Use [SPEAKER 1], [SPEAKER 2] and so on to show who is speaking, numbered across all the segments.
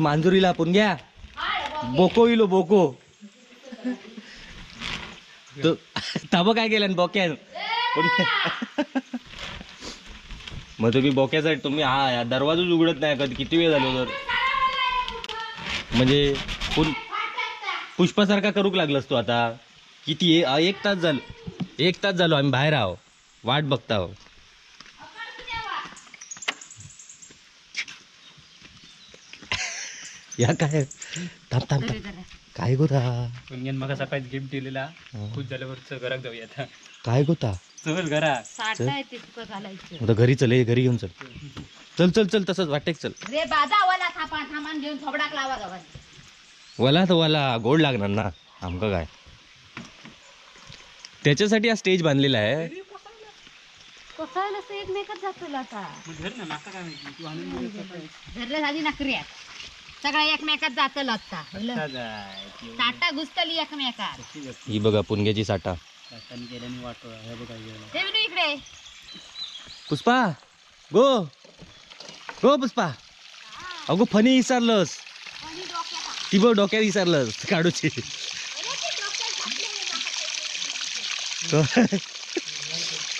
[SPEAKER 1] मांजुरीला आपण घ्या बोको इलो बोको तब काय केलं बोक्या मग तुम्ही बोक्यासाठी तुम्ही हा दरवाजाच उघडत नाही कधी किती वेळ झालो तर म्हणजे पुष्पासारखा करूक लागलास तू आता किती 1 तास झालो आम्ही बाहेर आहो वाट बघता आहो या काय थांब काय गोता
[SPEAKER 2] मग सकाळी गिफ्ट दिलेला खूप झाल्यावर घरात जाऊया आता
[SPEAKER 1] काय गोता
[SPEAKER 2] चल घरा
[SPEAKER 1] आता घरी चल घरी घेऊन चल तसंच वाटेक चल
[SPEAKER 3] रे बाजा वाला थांबा घेऊन थोबडाक लावा गावात
[SPEAKER 1] वाला तर वाला गोड लागणार ना आमका काय त्याच्यासाठी हा स्टेज बांधलेला आहे
[SPEAKER 3] कसायला एकमेकात जातो आता धरल्या आधी नकरी सगळ्या एकमेकात जातल आता साठा घुसतली एकमेकात
[SPEAKER 1] ही बघा पुणग्याची साठा
[SPEAKER 3] इकडे
[SPEAKER 1] पुष्पा गो पुष्पा अगो फणी विसरलंस ती बघ डोक्यात विसरलंस काढूची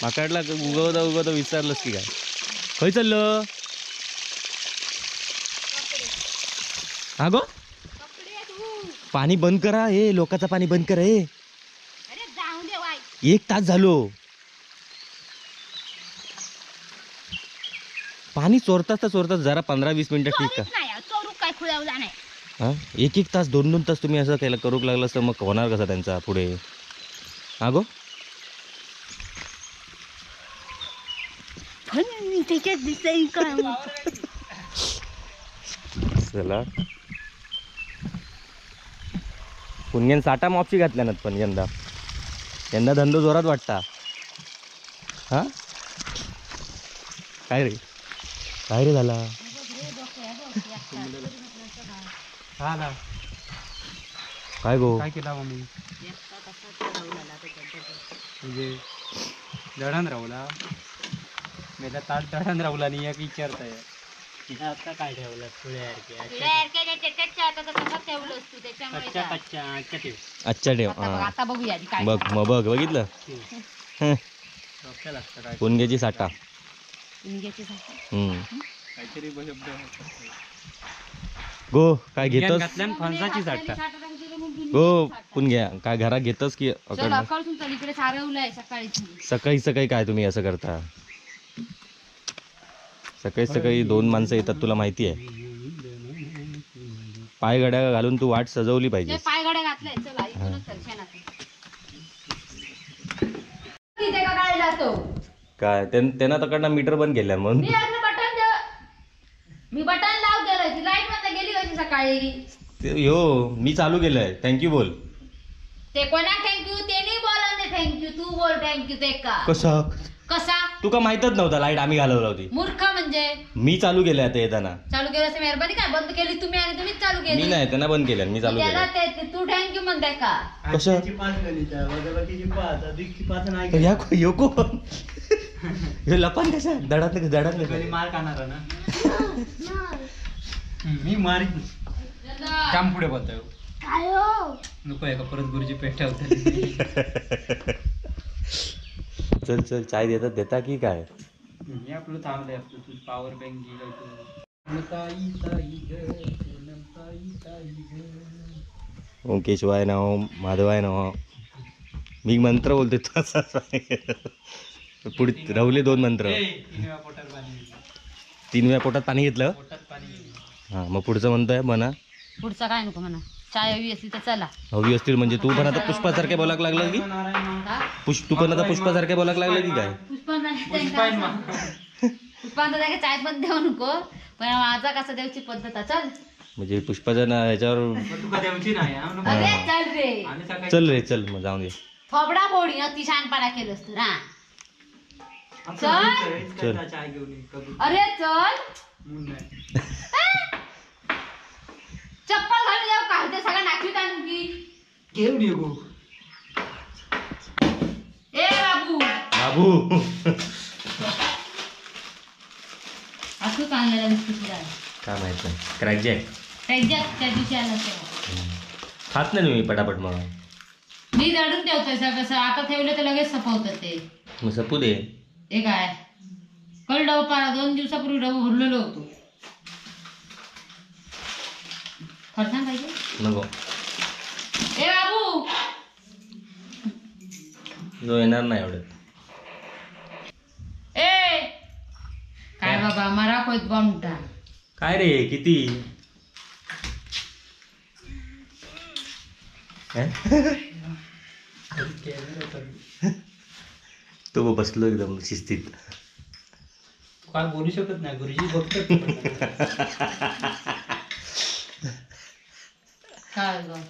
[SPEAKER 1] माकडला उगवता विसरलंस की काय खय चाललं हा गो पाणी बंद करा हे लोकांचं पाणी बंद करा हे 1 तास झालो पाणी चोरताच जरा 15-20 मिनिटं ठीक का हा 1 तास 2 तास तुम्ही असं केलं करूक लागलं तर मग होणार कसा त्यांचा पुढे हा गो चला पुण्यान साठा मॉपशी घातल्या ना पण यंदा धंदो जोरात वाटता हा काय रे झाला काय गो
[SPEAKER 2] काय केला मम्मी म्हणजे दळण राहुला मेला ताट दळण राहुला आणि एक विचारताय आता काय ठेवलं
[SPEAKER 1] अच्छा ठेव
[SPEAKER 3] आता बघूया
[SPEAKER 1] बघ बघितलं पुणग्याची साठा
[SPEAKER 2] काहीतरी
[SPEAKER 1] गो काय घेतोस
[SPEAKER 2] फणसाची साठा
[SPEAKER 1] गो पुणग्या काय घरात घेतोस की सकाळी काय तुम्ही असं करता सकाळी 2 माणसं येतात तुला माहिती आहे पायघड्या घालून तू वाट सजवली पाहिजे
[SPEAKER 3] पायघड्या घातलाय चला इथूनच
[SPEAKER 1] काय त्यांना तकडनं मीटर बंद केल्या म्हणून
[SPEAKER 3] मी बटन लाव गेलोय ती लाईट बंद गेली होती सकाळी
[SPEAKER 1] मी चालू केलंय थँक्यू बोल
[SPEAKER 3] ते कोणा थँक्यू ते नाही बोला थँक्यू तू बोल थँक्यू ते का कसा
[SPEAKER 1] तुका माहितच नव्हता लाईट आम्ही घालवला होती
[SPEAKER 3] मूर्ख म्हणजे
[SPEAKER 1] मी चालू केलं आता येताना
[SPEAKER 3] चालू केलं असं मेहरबानी काय बंद केली तुम्ही आणि तुम्हीच चालू केली
[SPEAKER 1] मी नाही त्यांना बंद केलं मी चालू केलं
[SPEAKER 3] तू थँक्यू म्हणताय का
[SPEAKER 1] कसं लपन कशा दडात
[SPEAKER 2] मार खाणार ना मी मार काम पुढे बोलतोय नको आहे का परत गुरुजी पेट ठेवते
[SPEAKER 1] चल चाय देता की काय
[SPEAKER 2] आपलं थांबलंय आपलं तू पॉवर बँक
[SPEAKER 1] ओम केशवाय नाव माधवाय नाव मी मंत्र बोलते पुढे राहुले 2 मंत्र 3 वेळा पोटात पाणी घेतलं हा मग पुढचं म्हणतोय म्हणा
[SPEAKER 3] पुढचा काय नको म्हणा चाय हवी असली तर चला
[SPEAKER 1] हवी असतील म्हणजे तू पण आता पुष्पासारखे बोलाक लागलं की तू पण आता पुष्पासारखे बोलाक लागलं की काय
[SPEAKER 3] पुष्पांचा चाय पण देऊ नको पण माझा कसा द्यायची पद्धत चल
[SPEAKER 1] म्हणजे पुष्पाच्या ह्याच्यावर चल मग जाऊन दे
[SPEAKER 3] फबडा फोडी अति शहाणपणा केलंस तर हा चल अरे चल चप्पल घालून
[SPEAKER 2] घेऊन ये गो.
[SPEAKER 3] ए बाबू
[SPEAKER 1] बाबू
[SPEAKER 3] असं चांगलेला बिस्किट
[SPEAKER 1] काय माहित नाही. क्रॅक जॅक
[SPEAKER 3] त्या दिवशी आला तेव्हा
[SPEAKER 1] खात नाही मी पटापट. मग
[SPEAKER 3] मी दडून ठेवतोय कसं आता ठेवलं तर लगेच सपवतात ते.
[SPEAKER 1] मग सपू दे.
[SPEAKER 3] हे काय कळ डबा पारा 2 दिवसापूर्वी डबा भरलेलो होतो. फरसाण पाहिजे
[SPEAKER 1] नको.
[SPEAKER 3] ए बाबू
[SPEAKER 1] जो येणार नाही एवढं.
[SPEAKER 3] ए काय बाबा मरा कोत बमटा
[SPEAKER 1] काय रे किती तो बसलो एकदम शिस्तीत.
[SPEAKER 2] काय बोलू शकत नाही गुरुजी बघतात.
[SPEAKER 3] काय ग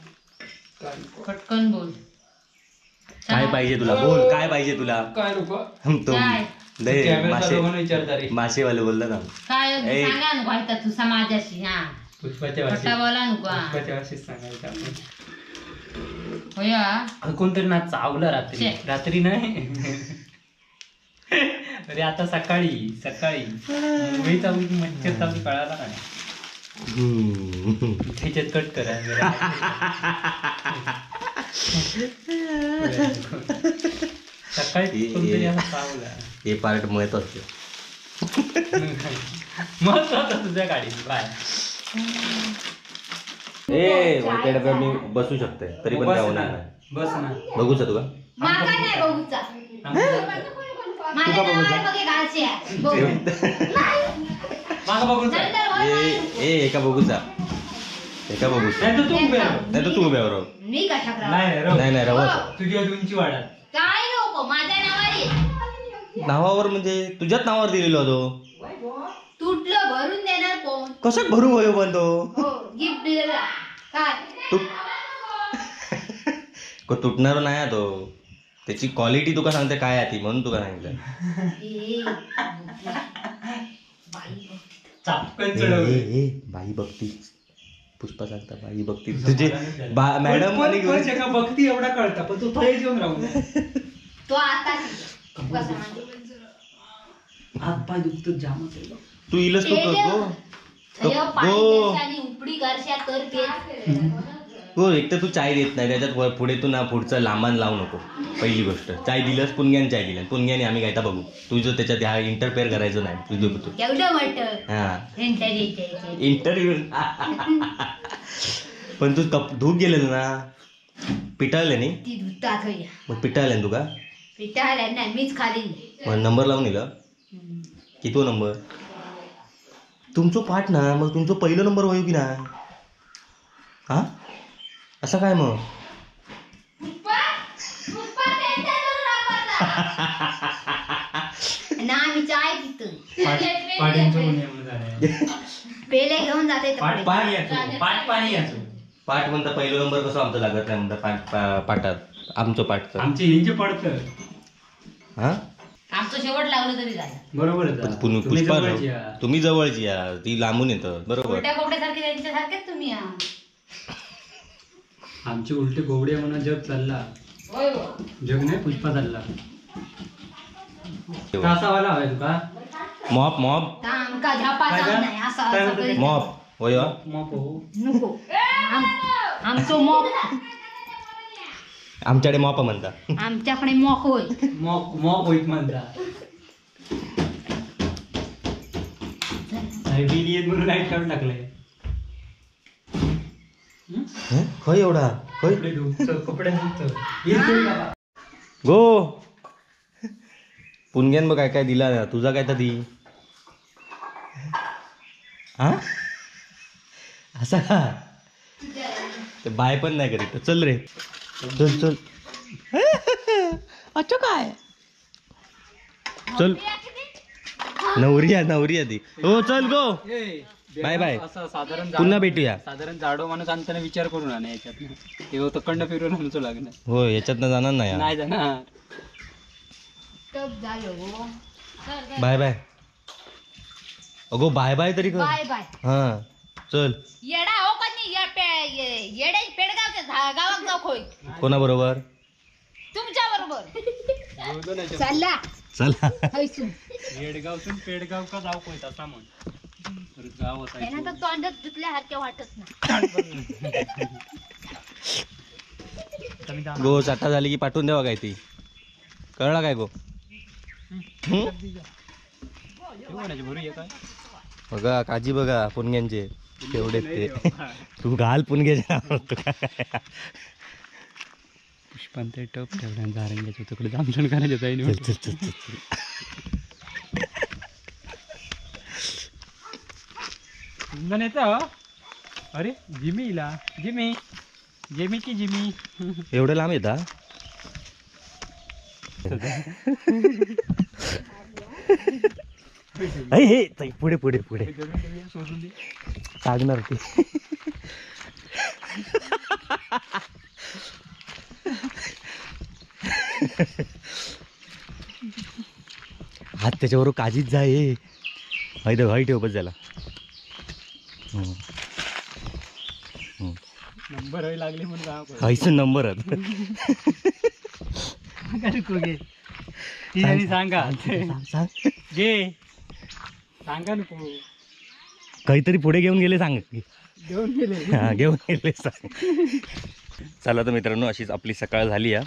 [SPEAKER 3] पटकन बोल.
[SPEAKER 1] काय पाहिजे तुला बोल. काय पाहिजे तुला.
[SPEAKER 2] काय लोक
[SPEAKER 1] तो
[SPEAKER 3] काय?
[SPEAKER 2] विचारता रे.
[SPEAKER 1] मासेवाले बोलला ना.
[SPEAKER 3] काय
[SPEAKER 1] ए.
[SPEAKER 3] सांगा नको आता तू समाजाशी. हा
[SPEAKER 2] पुष्पाच्या
[SPEAKER 3] खोटा बोला नको. हा.
[SPEAKER 2] पुष्पाच्या भाषेत सांगायचं आपण.
[SPEAKER 3] होया
[SPEAKER 2] कोणतरी ना चावलं रात्री.
[SPEAKER 3] छे.
[SPEAKER 2] रात्री नाही अरे आता सकाळी सकाळी मुंबई चावली की मच्छर चावली कळाला नाही. त्याच्यात कट करा जरा. सकाळी कोणतरी असं चावला.
[SPEAKER 1] हे पार्ट महत्वाचं.
[SPEAKER 2] महत्वाचं तुझ्या गाडीत बाय.
[SPEAKER 1] ए वाटेकडे मी बसू शकते तरी पण काय होणार नाही.
[SPEAKER 2] बस ना.
[SPEAKER 1] बघूचा तुला.
[SPEAKER 3] माका नाही बघूचा. माझ्या नावावर बघे घालशी आहे. बघू.
[SPEAKER 2] मागं बघून जा.
[SPEAKER 3] नंतर होय
[SPEAKER 1] ए
[SPEAKER 3] बाई.
[SPEAKER 1] ए एका बघूचा. एका बघूचा.
[SPEAKER 2] नाही तर तू उभे राह.
[SPEAKER 1] नाही तर तू उभ्यावर राह.
[SPEAKER 3] मी कशा करा
[SPEAKER 2] नाही राहू.
[SPEAKER 1] नाही नाही राहू.
[SPEAKER 2] तुझी उंची वाढत.
[SPEAKER 3] काय नको माझ्या नावावर ये.
[SPEAKER 1] नावावर म्हणजे तुझ्याच नावावर दिलेलो होतो.
[SPEAKER 3] तुटलं भरून देणार कोण.
[SPEAKER 1] कशात भरू वयो पण तो.
[SPEAKER 3] हो गिफ्ट दिलेला काय
[SPEAKER 1] तू तुटणार नाही हा तो. त्याची क्वालिटी तुका सांगते काय आहे ती म्हणून तुका सांगितलं.
[SPEAKER 3] ए,
[SPEAKER 2] चापकन चढवलं.
[SPEAKER 1] बाई बघती. पुष्पा सांगता बाई बघती तुझे मॅडम
[SPEAKER 2] पण बघती एवढा कळता पण तू थोडे जेवण राहू दे.
[SPEAKER 3] तो आता कसा म्हणजे
[SPEAKER 2] हात पाय दुखतो जामच आहे.
[SPEAKER 1] तू इलच तो गो.
[SPEAKER 3] थय पाणी देशाने उपडी करशा तर ते
[SPEAKER 1] हो एक तर तू चाय देत नाही त्याच्यात पुढे तू ना पुढचं लांबण लावू नको. पहिली गोष्ट चाय दिलंस पुणग्याने चाय दिलं पुणग्याने आम्ही काय तर बघू. तुझं त्याच्यात ह्या इंटरफेअर करायचं नाही तुझं तू.
[SPEAKER 3] केवढं वाटतं
[SPEAKER 1] हा
[SPEAKER 3] इंटरव्ह्यू
[SPEAKER 1] इंटरव्ह्यू. पण तू धूप गेलेलं ना पिटाळले नाही.
[SPEAKER 3] ती धुतात होय
[SPEAKER 1] मग पिटाळले ना तुका.
[SPEAKER 3] पिठाला नाही मीच खाली.
[SPEAKER 1] मग नंबर लावून दिला की तो नंबर तुमचं पाठ ना मग तुमचं पहिलं नंबर होईल की नाही. हा असं काय मग.
[SPEAKER 3] ना आम्ही चाय पितो. पेले घेऊन जाते
[SPEAKER 2] पाठ पाणी याचो.
[SPEAKER 1] पाठ म्हणता पहिलं नंबर कसं आमचं लागत नाही म्हणता पाठात आमचं पाठचं.
[SPEAKER 2] आमचे हिंचे पडतं.
[SPEAKER 1] हा
[SPEAKER 3] आमचं शेवट लागलं तरी झालं.
[SPEAKER 2] बरोबर
[SPEAKER 1] पुष्पा तुम्ही जवळची या ती लांबून येतं बरोबर.
[SPEAKER 3] उलट्या कोबड्यासारखे त्यांच्यासारखेच तुम्ही या.
[SPEAKER 2] आमचे उलटे गोबडे म्हणून जग चालला.
[SPEAKER 3] होय हो.
[SPEAKER 2] जग नाही पुष्पा चालला. कासावाला हवाय तुका.
[SPEAKER 1] मॉप मॉप
[SPEAKER 3] आमका झापाचा नाही असं असं करीत.
[SPEAKER 1] मॉप होय हो.
[SPEAKER 2] मॉप हो.
[SPEAKER 3] नको आमचं मॉक
[SPEAKER 1] आमच्याकडे मॉप म्हणता.
[SPEAKER 3] आमच्याकडे मॉक होय.
[SPEAKER 2] मॉप मॉप होईत म्हणता. बिल येत म्हणून लाईट काढून टाकलंय.
[SPEAKER 1] खय एवढा खय
[SPEAKER 2] कपडे धुवचं कपडे धुवचं.
[SPEAKER 1] गो पुणग्यान बघ काय काय दिला तुझा काय तर दी. हा असा का ते बाय पण नाही करीत. चल रे चल चल. अच्छा काय चल नवरी ती. हो चल गो बाय बाय.
[SPEAKER 2] असं साधारण
[SPEAKER 1] पुन्हा भेटूया.
[SPEAKER 2] साधारण जाडो माणूस आणताना विचार करून आणा याच्यात. तेव्हा तो कंड फिरून आमचं लागणार.
[SPEAKER 1] हो याच्यातनं जाणार नाही
[SPEAKER 2] नाही जाणार.
[SPEAKER 1] Bye bye. अगो बाय बाय तरी कर.
[SPEAKER 3] Bye bye.
[SPEAKER 1] हा चल
[SPEAKER 3] येडा हो का नाही येडे पेडगाव गावात जाऊ खोय
[SPEAKER 1] कोणाबरोबर?
[SPEAKER 3] तुमच्या बरोबर चालला
[SPEAKER 1] चला.
[SPEAKER 3] हैसून
[SPEAKER 2] येडगावतून पेडगाव का जाऊ कोयता सामान गाव
[SPEAKER 3] त्यांना तर तोंडात धुतल्यासारख्या वाटत नाही.
[SPEAKER 1] गो चाटा झाली की पाठवून द्यावा काय ती, कळला काय गो? बघा काजी बघा पुणग्यांचे तेवढे ते. तू घाल पुणग्याच्या
[SPEAKER 2] पुष्पांत टप ठेवला जारंग्याच्या तिकडे जामसण करायचं जाईल.
[SPEAKER 1] चल चल चल चल.
[SPEAKER 2] अरे जिमीला जेमीची जिमी
[SPEAKER 1] एवढं लांब येता? हे पुढे पुढे पुढे सांगणार ते. हात त्याच्यावर काजीच जाय. हय ठेव बस झाला.
[SPEAKER 2] नंबर लागले म्हणून
[SPEAKER 1] हयसून नंबर
[SPEAKER 2] सांगा
[SPEAKER 1] सांग
[SPEAKER 2] गे सांगा नको
[SPEAKER 1] काहीतरी पुढे घेऊन गेले सांग.
[SPEAKER 2] घेऊन गेले
[SPEAKER 1] हा घेऊन गेले सांग. चला तर मित्रांनो अशीच आपली सकाळ झाली आहे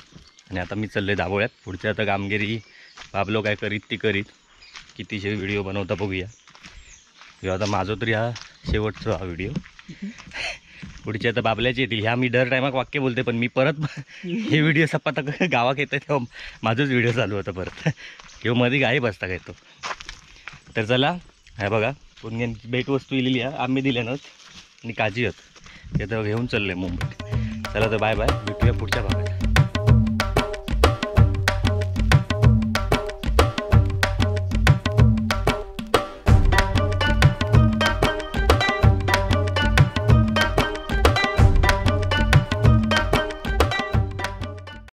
[SPEAKER 1] आणि आता मी चाललोय दाबोळ्यात. पुढच्या आता कामगिरी बाबलो काय करीत ती करीत कितीशे व्हिडिओ बनवता बघूया. किंवा आता माझं तरी हा शेवटचा हा व्हिडिओ. पुढचे आता बाबल्याचे येतील. ह्या मी दर टायमाक वाक्य बोलते पण मी परत हे व्हिडिओ सपात गावात येतं तेव्हा माझंच व्हिडिओ चालू होतं परत किंवा मध्ये गायब बसता काय तो. तर चला हे बघा पुणग्यांची भेटवस्तू इलेली आहे आम्ही दिल्यानंच आणि काजी होत ते तर घेऊन चाललं आहे मुंबईत. चला तर बाय बाय, भेटूया पुढच्या भागात.